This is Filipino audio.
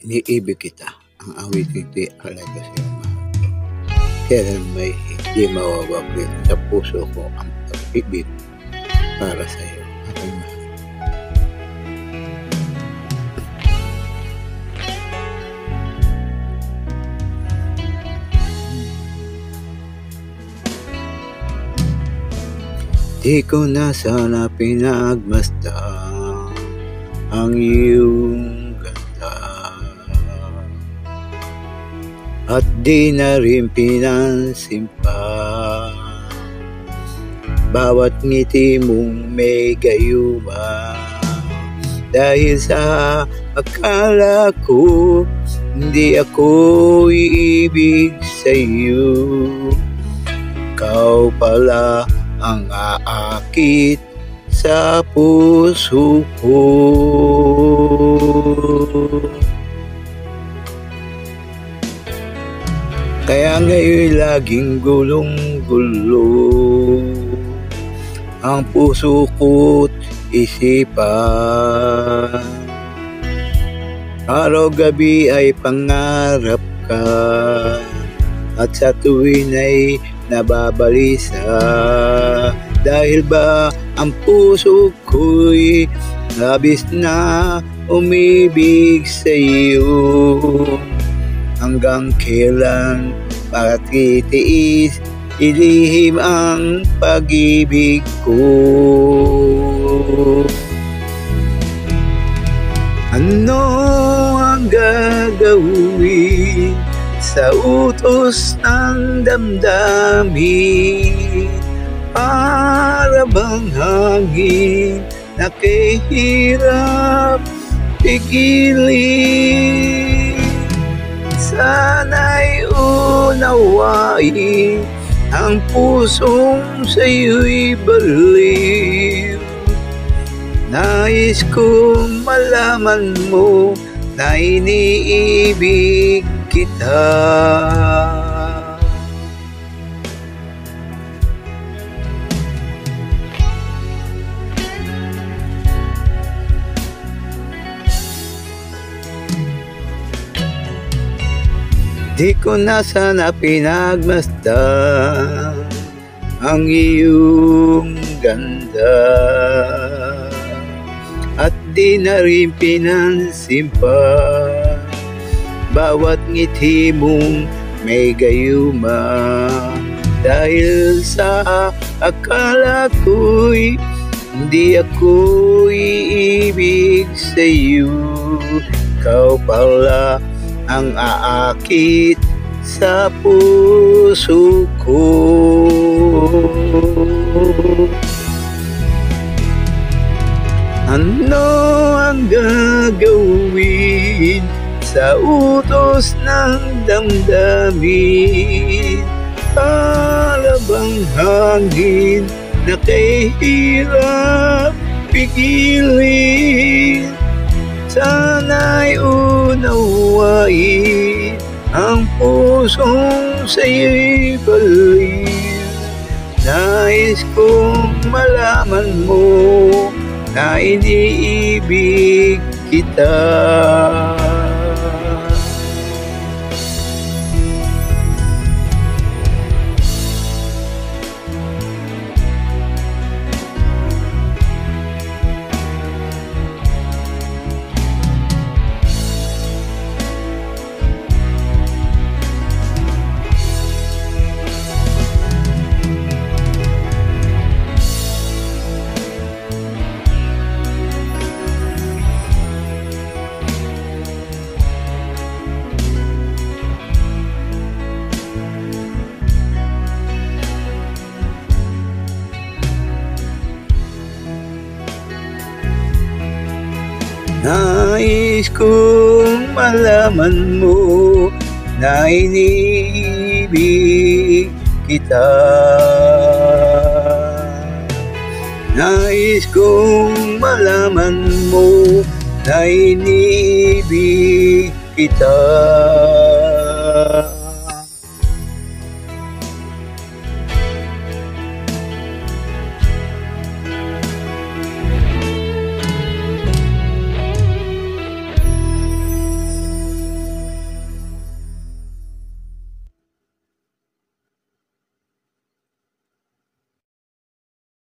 Iniibig kita, ang awit hindi halaga sa'yo, mahal ko. Kailan may hindi mawawaglit sa puso ko ang pag-ibig para sa'yo, aking mahal. Di ko na sana pinagmasdan ang iyong ganda, at di na rin pinansin pa bawat ngiti mong may gayuma. Dahil sa akala ko hindi ako iibig sa'yo, ikaw pala ang aakit sa puso ko. Kaya ngayon laging gulong-gulo ang puso ko't isipan. Araw-gabi ay pangarap ka, at sa tuwin ay nababalisa. Dahil ba ang puso ko'y labis na umibig sa'yo, hanggang kailan patitiis ilihim ang pag-ibig ko. Ano ang gagawin sa utos ng damdamin? Para bang hangin na kahirap pigilin? Sana'y unawain ang pusong sa'yo'y baliw. Nais kong malaman mo na iniibig kita. Di ko na sana pinagmasdan ang iyong ganda, at di na rin pinansin pa bawat ngiti mong may gayuma. Dahil sa akala ko'y hindi ako iibig sa'yo, ikaw pala ang aakit sa puso ko. Ano ang gagawin sa utos ng damdamin? Para bang hangin na kahirap pigilin? Sana'y unawain ang pusong sa'yo'y baliw. Nais kong malaman mo na iniibig kita. Nais kong malaman mo na iniibig kita. Nais kong malaman mo na iniibig kita.